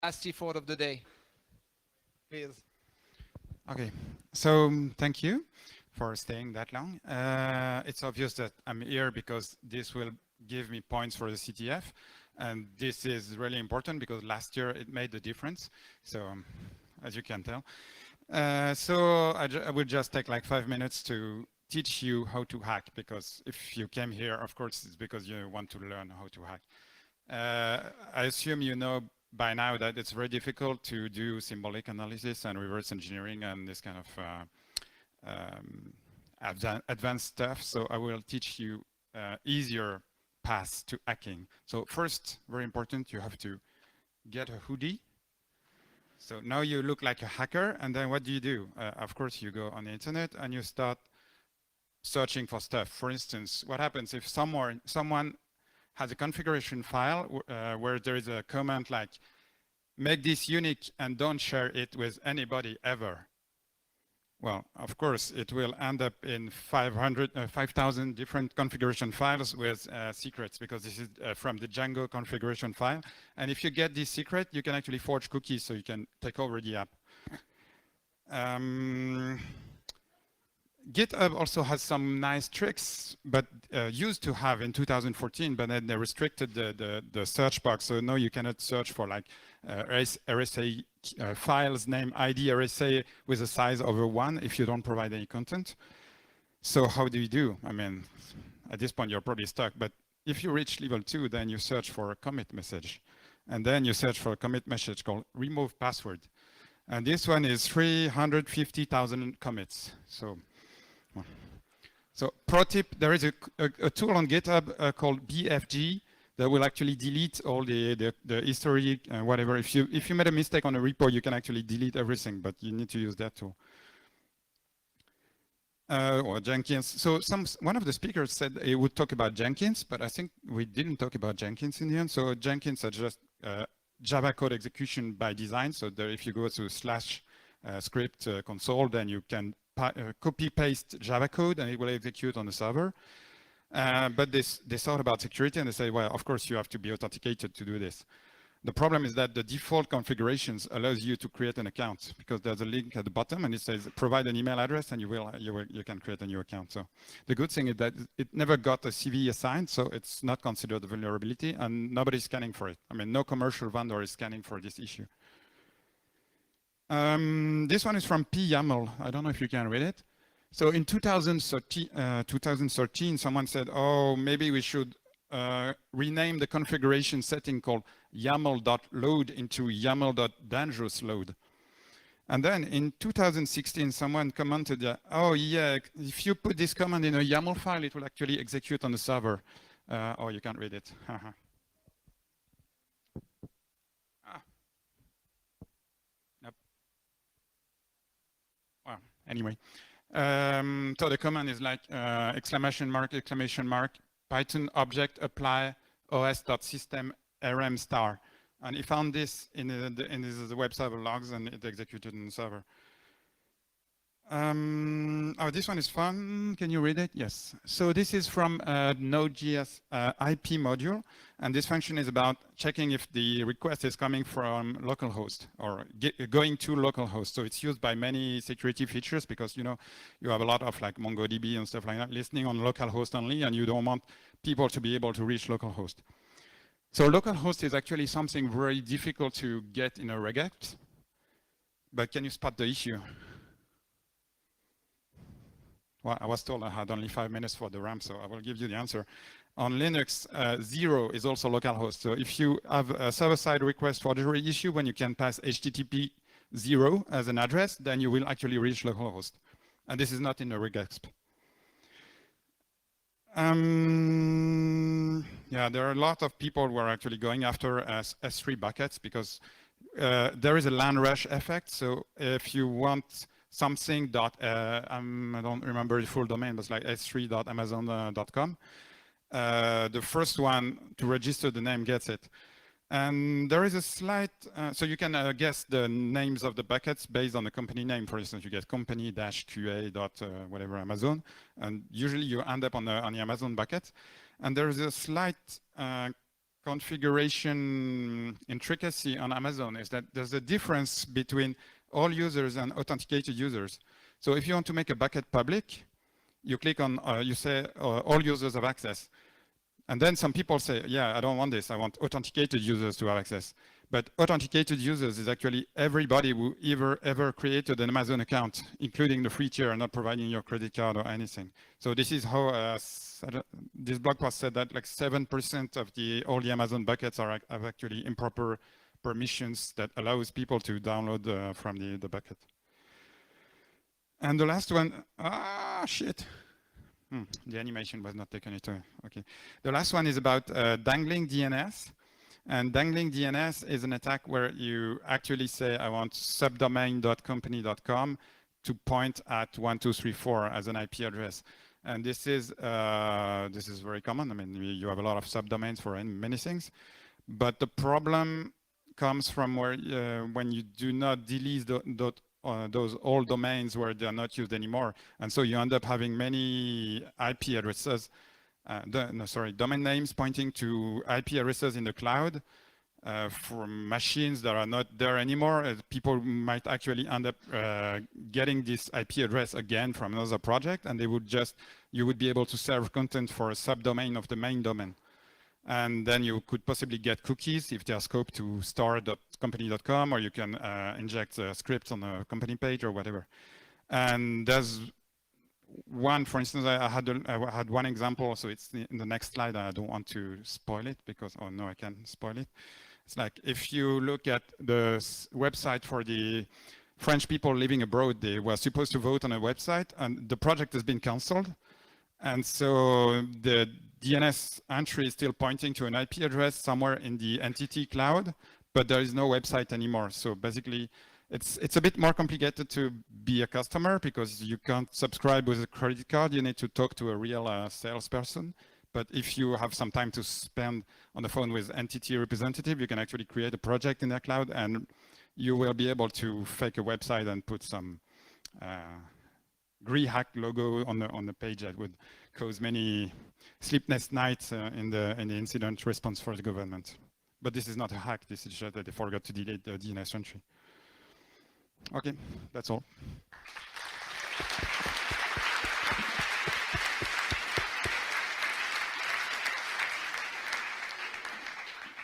last effort of the day. Please. Okay, so thank you for staying that long. It's obvious that I'm here because this will give me points for the CTF, and this is really important because last year it made the difference. So, as you can tell, I will just take like 5 minutes to teach you how to hack, because if you came here, of course, it's because you want to learn how to hack. I assume you know by now that it's very difficult to do symbolic analysis and reverse engineering and this kind of advanced stuff. So I will teach you easier paths to hacking. So first, very important, you have to get a hoodie. So now you look like a hacker, and then what do? Of course, you go on the internet and you start searching for stuff. For instance, what happens if someone has a configuration file where there is a comment like, make this unique and don't share it with anybody ever? Well, of course, it will end up in 5,000 different configuration files with secrets, because this is from the Django configuration file. And if you get this secret, you can actually forge cookies, so you can take over the app. GitHub also has some nice tricks, but used to have in 2014, but then they restricted the search box. So now you cannot search for like RSA files name ID RSA with a size over 1 if you don't provide any content. So how do you do? I mean, at this point you're probably stuck, but if you reach level 2, then you search for a commit message. And then you search for a commit message called remove password. And this one is 350,000 commits. So pro tip, there is a tool on GitHub called BFG that will actually delete all the history and whatever. If you made a mistake on a repo, you can actually delete everything, but you need to use that tool. Or Jenkins. So one of the speakers said he would talk about Jenkins, but I think we didn't talk about Jenkins in the end. So Jenkins is just Java code execution by design. So there, if you go to / script console, then you can copy paste Java code and it will execute on the server. But they thought about security and they say, well, of course you have to be authenticated to do this. The problem is that the default configurations allows you to create an account, because there's a link at the bottom and it says provide an email address and you can create a new account. So the good thing is that it never got a CV assigned, so it's not considered a vulnerability and nobody's scanning for it. I mean, no commercial vendor is scanning for this issue. This one is from PYAML. I don't know if you can read it. So in 2013, someone said, oh, maybe we should rename the configuration setting called YAML.load into YAML.dangerousload. And then in 2016, someone commented, oh yeah, if you put this command in a YAML file, it will actually execute on the server. Oh, you can't read it. Nope. Well, anyway. So the command is like exclamation mark, Python object apply os.system rm star. And he found this in the web server logs and it executed in the server. Oh, this one is fun. Can you read it? Yes. So this is from Node.js IP module. And this function is about checking if the request is coming from localhost or going to localhost. So it's used by many security features because, you know, you have a lot of like MongoDB and stuff like that listening on localhost only, and you don't want people to be able to reach localhost. So localhost is actually something very difficult to get in a regex. But can you spot the issue? Well, I was told I had only 5 minutes for the ramp, so I will give you the answer. On Linux, 0 is also localhost. So if you have a server-side request for the issue, when you can pass HTTP 0 as an address, then you will actually reach localhost. And this is not in the regexp. Yeah, there are a lot of people who are actually going after S3 buckets because there is a LAN rush effect. So if you want something I don't remember the full domain, but it's like s3.amazon.com. The first one to register the name gets it. And there is a slight, so you can guess the names of the buckets based on the company name. For instance, you get company-qa. Whatever Amazon, and usually you end up on the Amazon bucket. And there is a slight configuration intricacy on Amazon is that there's a difference between all users and authenticated users. So if you want to make a bucket public, you click on, you say all users have access. And then some people say, yeah, I don't want this. I want authenticated users to have access. But authenticated users is actually everybody who ever created an Amazon account, including the free tier, not providing your credit card or anything. So this is how this blog post said that like 7% of all the Amazon buckets have actually improper permissions that allows people to download from the bucket. And the last one, shit. The animation was not taken into, okay. The last one is about dangling DNS. And dangling DNS is an attack where you actually say, I want subdomain.company.com to point at 1234 as an IP address. And this is very common. I mean, you have a lot of subdomains for many things. But the problem comes from where when you do not delete those old domains where they're not used anymore. And so you end up having many IP addresses, domain names pointing to IP addresses in the cloud for machines that are not there anymore. People might actually end up getting this IP address again from another project, and you would be able to serve content for a subdomain of the main domain. And then you could possibly get cookies if they are scoped to star.company.com, or you can inject scripts on a company page or whatever. And there's one, for instance, I had one example, so it's in the next slide. I don't want to spoil it because, oh no, I can spoil it. It's like if you look at the website for the French people living abroad, they were supposed to vote on a website and the project has been canceled. And so the DNS entry is still pointing to an IP address somewhere in the entity cloud, but there is no website anymore. So basically, it's a bit more complicated to be a customer because you can't subscribe with a credit card. You need to talk to a real salesperson. But if you have some time to spend on the phone with entity representative, you can actually create a project in their cloud, and you will be able to fake a website and put some GreHack logo on the page that would cause many sleepless nights in the incident response for the government. But this is not a hack. This is just that they forgot to delete the DNS entry. Okay, that's all.